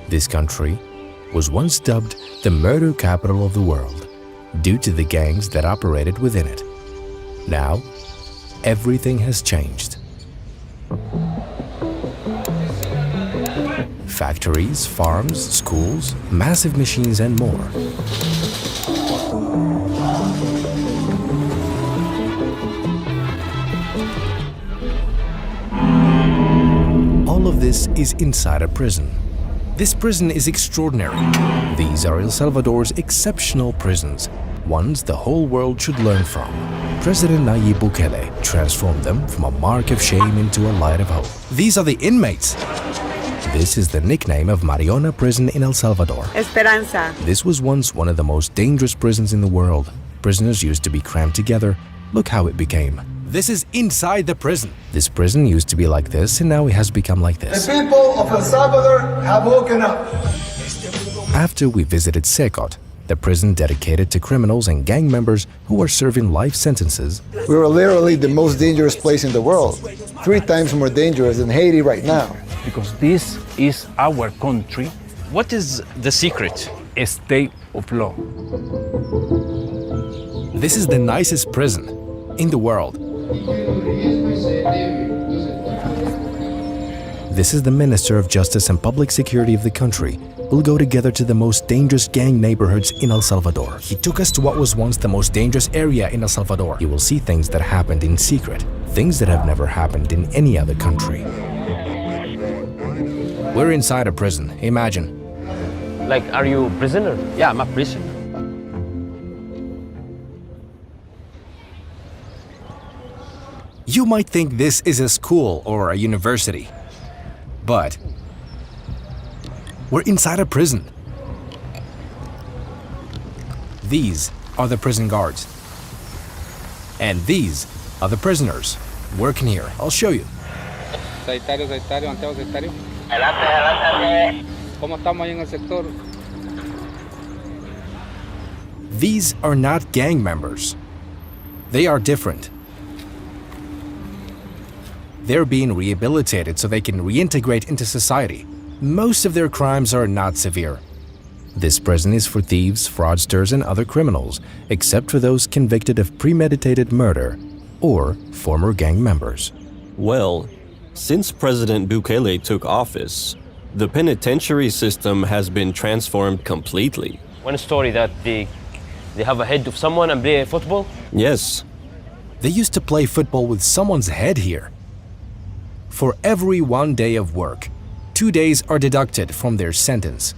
This country was once dubbed the murder capital of the world due to the gangs that operated within it. Now, everything has changed. Factories, farms, schools, massive machines, and more. All of this is inside a prison. This prison is extraordinary. These are El Salvador's exceptional prisons, ones the whole world should learn from. President Nayib Bukele transformed them from a mark of shame into a light of hope. These are the inmates. This is the nickname of Mariona Prison in El Salvador. Esperanza. This was once one of the most dangerous prisons in the world. Prisoners used to be crammed together. Look how it became. This is inside the prison. This prison used to be like this, and now it has become like this. The people of El Salvador have woken up. After we visited CECOT, the prison dedicated to criminals and gang members who are serving life sentences. We were literally the most dangerous place in the world. 3 times more dangerous than Haiti right now. Because this is our country. What is the secret? A state of law. This is the nicest prison in the world. This is the Minister of Justice and Public Security of the country. We'll go together to the most dangerous gang neighborhoods in El Salvador. He took us to what was once the most dangerous area in El Salvador. You will see things that happened in secret, things that have never happened in any other country. We're inside a prison, imagine. Like, are you a prisoner? Yeah, I'm a prisoner. You might think this is a school or a university, but we're inside a prison. These are the prison guards. And these are the prisoners working here. I'll show you. These are not gang members. They are different. They're being rehabilitated so they can reintegrate into society. Most of their crimes are not severe. This prison is for thieves, fraudsters, and other criminals, except for those convicted of premeditated murder or former gang members. Well, since President Bukele took office, the penitentiary system has been transformed completely. One story that they have a head of someone and play football? Yes. They used to play football with someone's head here. For every 1 day of work, 2 days are deducted from their sentence.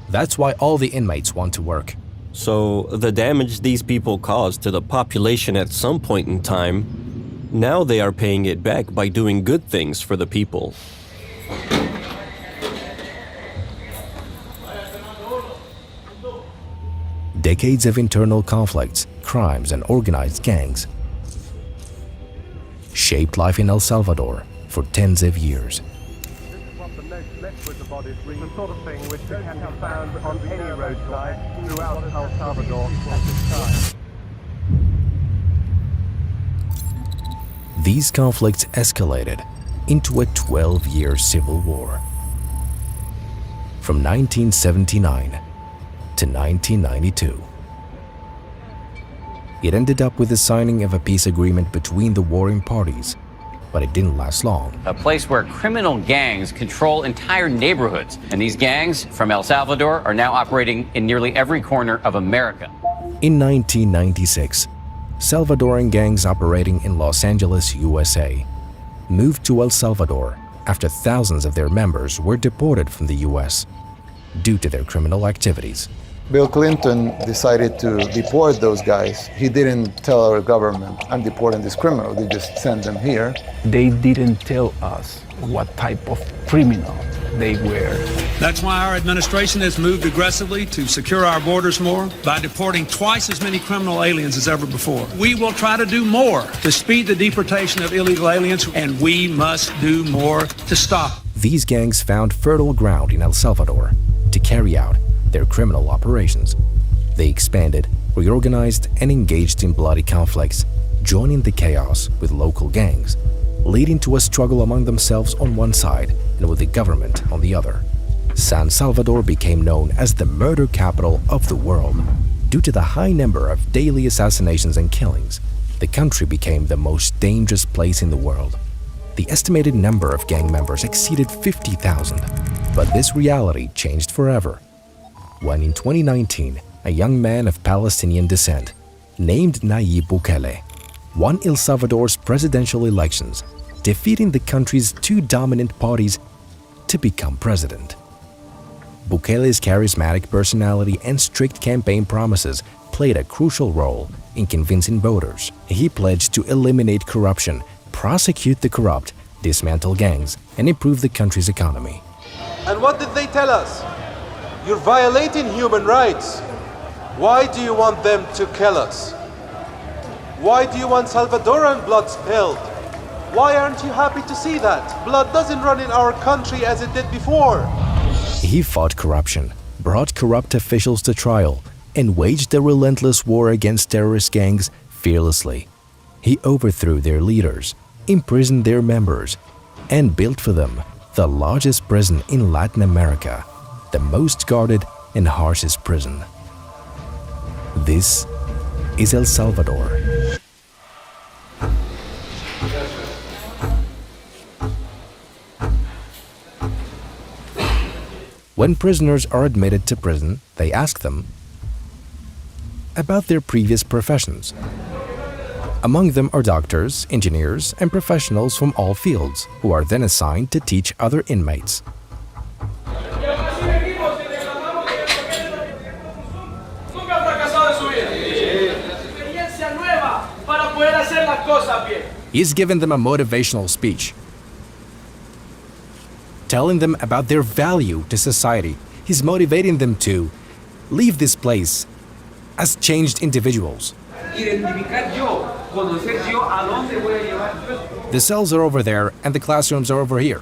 That's why all the inmates want to work. So the damage these people caused to the population at some point in time, now they are paying it back by doing good things for the people. Decades of internal conflicts, crimes, and organized gangs shaped life in El Salvador for tens of years. The sort of thing which can be found on any roadside throughout El Salvador at this time. These conflicts escalated into a 12-year civil war. From 1979 to 1992. It ended up with the signing of a peace agreement between the warring parties, but it didn't last long. A place where criminal gangs control entire neighborhoods. And these gangs from El Salvador are now operating in nearly every corner of America. In 1996, Salvadoran gangs operating in Los Angeles, USA, moved to El Salvador after thousands of their members were deported from the US due to their criminal activities. Bill Clinton decided to deport those guys. He didn't tell our government, I'm deporting this criminal. They just sent them here. They didn't tell us what type of criminal they were. That's why our administration has moved aggressively to secure our borders more by deporting twice as many criminal aliens as ever before. We will try to do more to speed the deportation of illegal aliens, and we must do more to stop. These gangs found fertile ground in El Salvador to carry out their criminal operations. They expanded, reorganized, and engaged in bloody conflicts, joining the chaos with local gangs, leading to a struggle among themselves on one side and with the government on the other. San Salvador became known as the murder capital of the world. Due to the high number of daily assassinations and killings, the country became the most dangerous place in the world. The estimated number of gang members exceeded 50,000, but this reality changed forever when in 2019, a young man of Palestinian descent, named Nayib Bukele, won El Salvador's presidential elections, defeating the country's two dominant parties to become president. Bukele's charismatic personality and strict campaign promises played a crucial role in convincing voters. He pledged to eliminate corruption, prosecute the corrupt, dismantle gangs, and improve the country's economy. And what did they tell us? You're violating human rights. Why do you want them to kill us? Why do you want Salvadoran blood spilled? Why aren't you happy to see that? Blood doesn't run in our country as it did before. He fought corruption, brought corrupt officials to trial, and waged a relentless war against terrorist gangs fearlessly. He overthrew their leaders, imprisoned their members, and built for them the largest prison in Latin America, the most guarded and harshest prison. This is El Salvador. When prisoners are admitted to prison, they ask them about their previous professions. Among them are doctors, engineers, and professionals from all fields, who are then assigned to teach other inmates. He's given them a motivational speech, telling them about their value to society. He's motivating them to leave this place as changed individuals. The cells are over there and the classrooms are over here.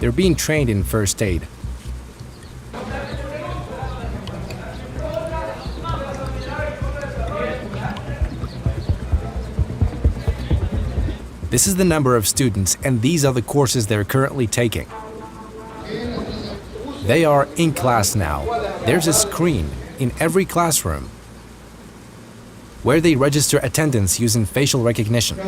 They're being trained in first aid. This is the number of students, and these are the courses they're currently taking. They are in class now. There's a screen in every classroom where they register attendance using facial recognition.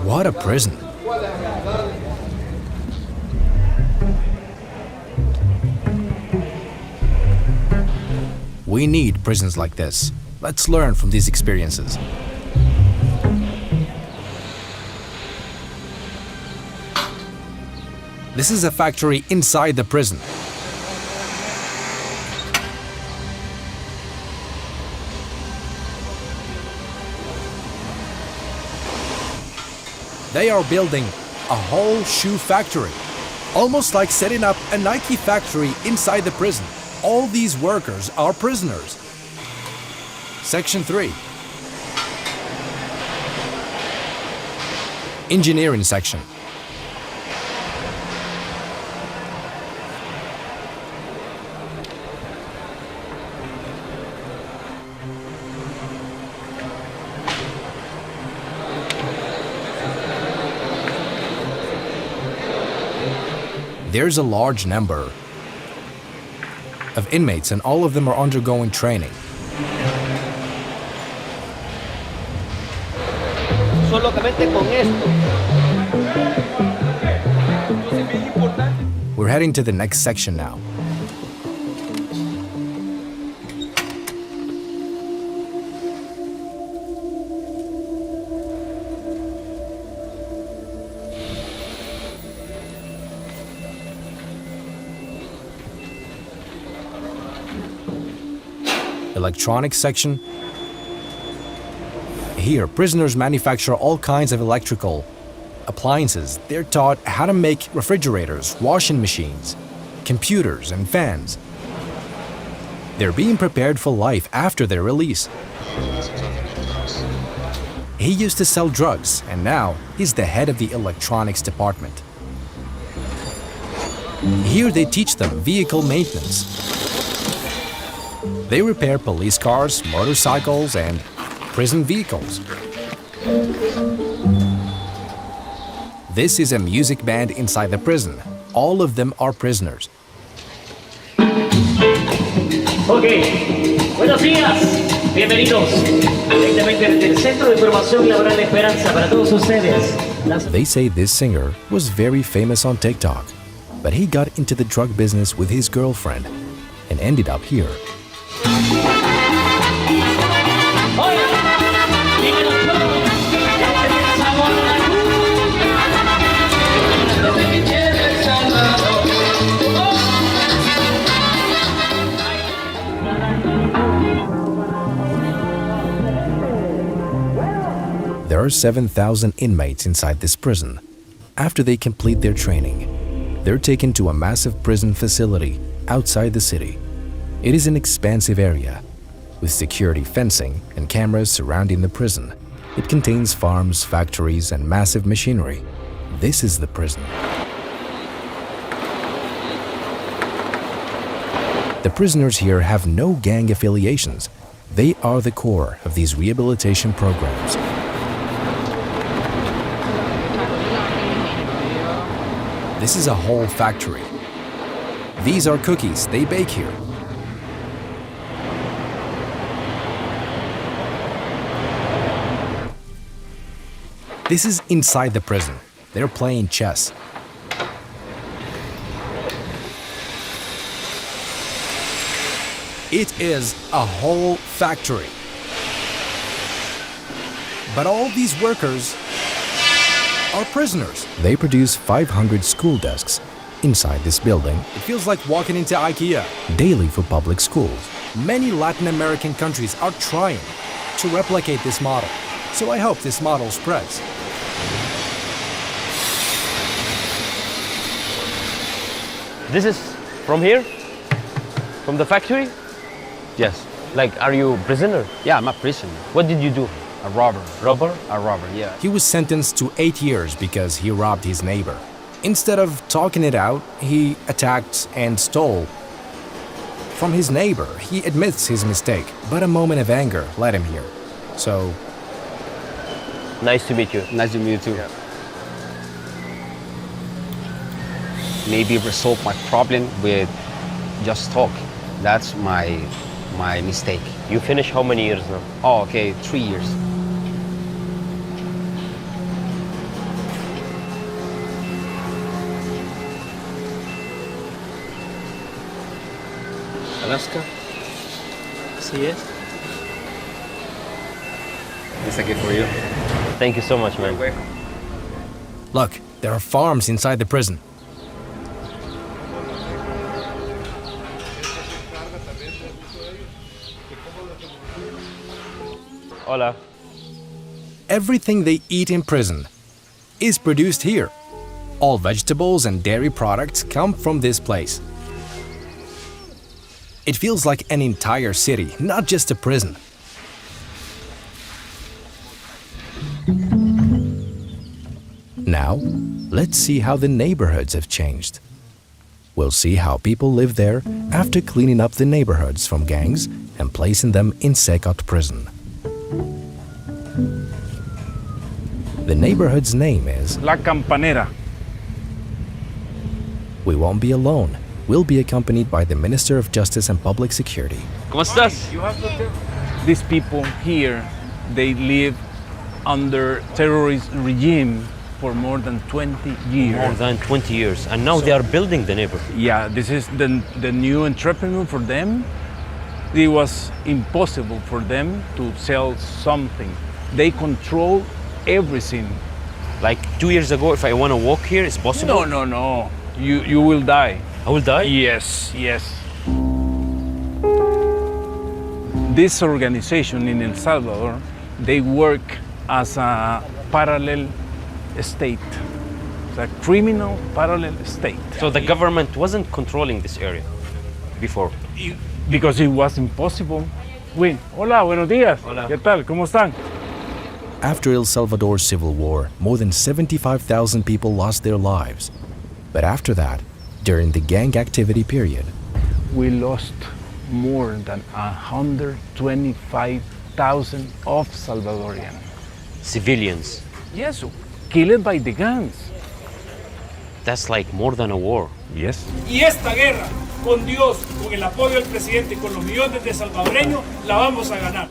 What a prison! We need prisons like this. Let's learn from these experiences. This is a factory inside the prison. They are building a whole shoe factory, almost like setting up a Nike factory inside the prison. All these workers are prisoners. Section 3. Engineering section. There's a large number of inmates, and all of them are undergoing training. We're heading to the next section now. Electronics section. Here, prisoners manufacture all kinds of electrical appliances. They're taught how to make refrigerators, washing machines, computers, and fans. They're being prepared for life after their release. He used to sell drugs, and now he's the head of the electronics department. Here they teach them vehicle maintenance. They repair police cars, motorcycles, and prison vehicles. This is a music band inside the prison. All of them are prisoners. Okay, buenos días, bienvenidos directamente desde el Centro de Formación Laboral de Esperanza para todos ustedes. They say this singer was very famous on TikTok, but he got into the drug business with his girlfriend and ended up here. There are 7,000 inmates inside this prison. After they complete their training, they're taken to a massive prison facility outside the city. It is an expansive area with security fencing and cameras surrounding the prison. It contains farms, factories, and massive machinery. This is the prison. The prisoners here have no gang affiliations. They are the core of these rehabilitation programs. This is a whole factory. These are cookies they bake here. This is inside the prison. They're playing chess. It is a whole factory. But all these workers are prisoners. They produce 500 school desks inside this building. It feels like walking into IKEA. Daily for public schools. Many Latin American countries are trying to replicate this model. So I hope this model spreads. This is from here? From the factory? Yes. Like, are you a prisoner? Yeah, I'm a prisoner. What did you do? A robber. Robber? A robber, yeah. He was sentenced to 8 years because he robbed his neighbor. Instead of talking it out, he attacked and stole from his neighbor. He admits his mistake, but a moment of anger led him here. So, Nice to meet you. Nice to meet you too. Yeah. Maybe resolve my problem with just talk. That's my mistake. You finish how many years now? Oh, okay, 3 years. Alaska? Así es. It's a gift for you. Thank you so much, man. look, there are farms inside the prison. Hola. Everything they eat in prison is produced here. All vegetables and dairy products come from this place. It feels like an entire city, not just a prison. Now, let's see how the neighborhoods have changed. We'll see how people live there after cleaning up the neighborhoods from gangs and placing them in CECOT prison. The neighborhood's name is La Campanera. We won't be alone. We'll be accompanied by the Minister of Justice and Public Security. ¿Cómo estás? These people here, they live under terrorist regime for more than 20 years. More than 20 years. And now they are building the neighborhood. Yeah, this is the new entrepreneur for them. It was impossible for them to sell something. They control everything. Like 2 years ago, if I want to walk here, it's possible? No. You will die. I will die? Yes. This organization in El Salvador, they work as a parallel state. It's a criminal parallel state. So the government wasn't controlling this area before? Because it was impossible. Hola, buenos días. Hola. ¿Qué tal? ¿Cómo están? After El Salvador's civil war, more than 75,000 people lost their lives. But after that, during the gang activity period, We lost more than 125,000 of Salvadorians. civilians. Yes, killed by the guns. That's like more than a war. Yes. Y esta guerra, con Dios, con el apoyo del presidente y con los millones de salvadoreños, la vamos a ganar.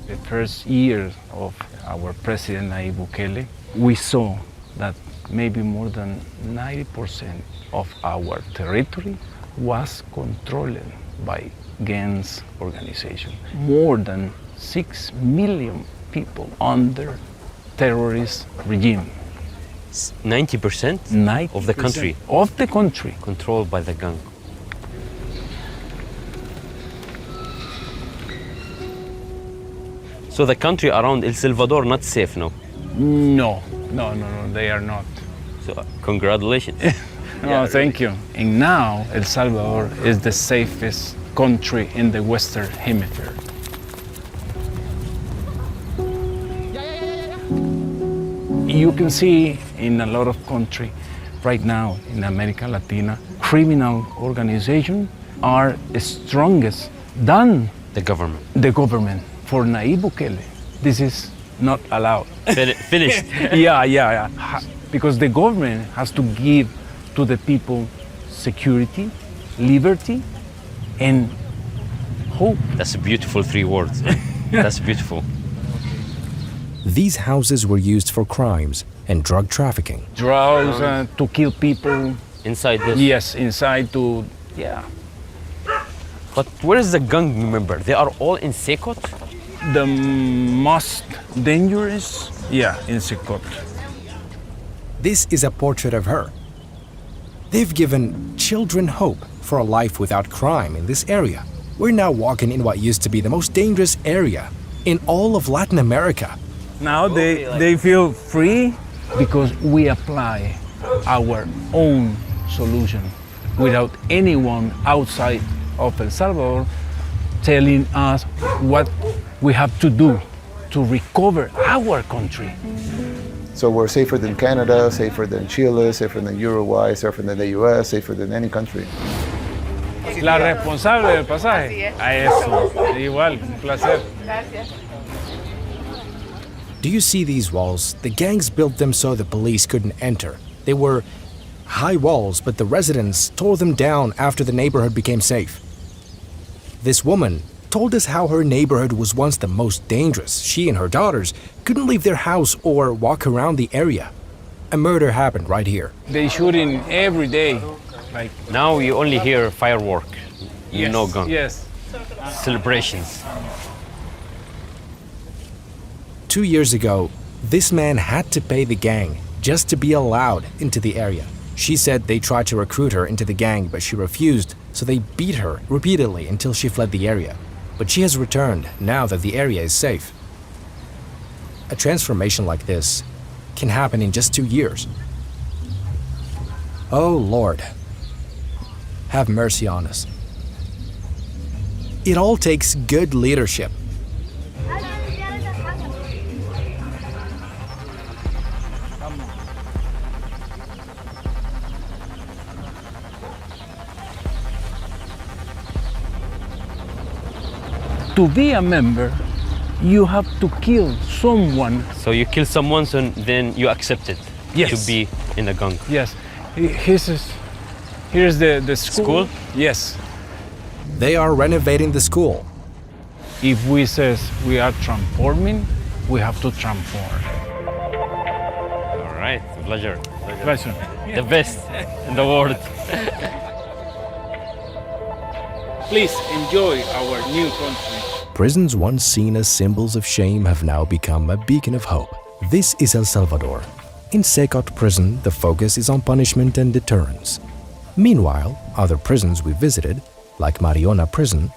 The first year of our President Nayib Bukele, we saw that maybe more than 90% of our territory was controlled by gangs organization. More than 6 million people under terrorist regime. 90%? 90% of the country? Of the country. Controlled by the gang. So the country around El Salvador not safe now? No, they are not. So congratulations. No, thank you. And now El Salvador is the safest country in the Western Hemisphere. You can see in a lot of countries right now in America Latina, criminal organizations are strongest than the government. The government. For Nayib Bukele, this is not allowed. Finished. Yeah. Because the government has to give to the people security, liberty, and hope. That's beautiful 3 words. That's beautiful. These houses were used for crimes and drug trafficking. Drugs to kill people. Inside this? Yes, inside to, yeah. But where is the gang member? They are all in CECOT? The most dangerous, in CECOT. This is a portrait of her. They've given children hope for a life without crime in this area. We're now walking in what used to be the most dangerous area in all of Latin America. Now they feel free because we apply our own solution without anyone outside of El Salvador telling us what we have to do to recover our country. So we're safer than Canada, safer than Chile, safer than Uruguay, safer than the US, safer than any country. La responsable del pasaje. A eso. Igual, un placer. Gracias. Do you see these walls? The gangs built them so the police couldn't enter. They were high walls, but the residents tore them down after the neighborhood became safe. This woman told us how her neighborhood was once the most dangerous. She and her daughters couldn't leave their house or walk around the area. A murder happened right here. They shooting every day. Like now you only hear firework, yes, no gun. Yes. Celebrations. 2 years ago, this man had to pay the gang just to be allowed into the area. She said they tried to recruit her into the gang, but she refused, so they beat her repeatedly until she fled the area. But she has returned now that the area is safe. A transformation like this can happen in just 2 years. Oh Lord, have mercy on us. It all takes good leadership. To be a member, you have to kill someone. So you kill someone, so then you accept it Yes. to be in the gang. Yes. Here's the school. Yes. They are renovating the school. If we says we are transforming, we have to transform. All right, pleasure. Pleasure. The best in the world. Please enjoy our new country. Prisons once seen as symbols of shame have now become a beacon of hope. This is El Salvador. In CECOT prison, the focus is on punishment and deterrence. Meanwhile, other prisons we visited, like Mariona Prison,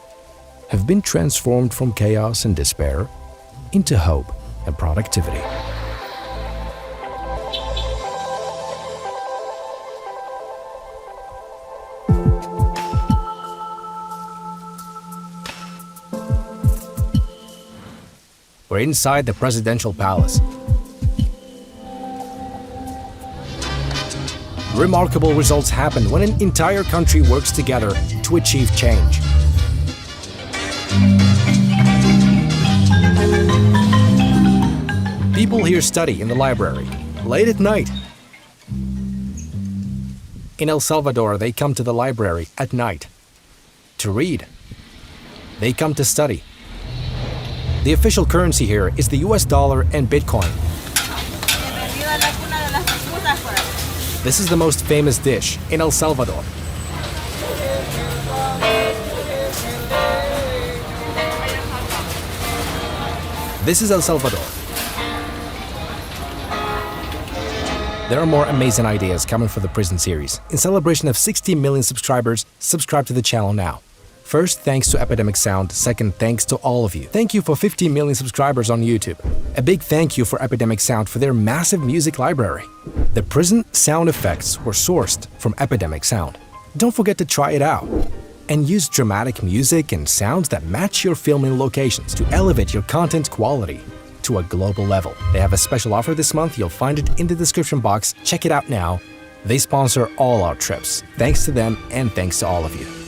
have been transformed from chaos and despair into hope and productivity. We're inside the presidential palace. Remarkable results happen when an entire country works together to achieve change. People here study in the library, late at night. In El Salvador, they come to the library at night to read. They come to study. The official currency here is the US dollar and Bitcoin. This is the most famous dish in El Salvador. This is El Salvador. There are more amazing ideas coming for the prison series. In celebration of 60 million subscribers, subscribe to the channel now. First, thanks to Epidemic Sound. Second, thanks to all of you. Thank you for 15 million subscribers on YouTube. A big thank you for Epidemic Sound for their massive music library. The prison sound effects were sourced from Epidemic Sound. Don't forget to try it out. And use dramatic music and sounds that match your filming locations to elevate your content quality to a global level. They have a special offer this month. You'll find it in the description box. Check it out now. They sponsor all our trips. Thanks to them and thanks to all of you.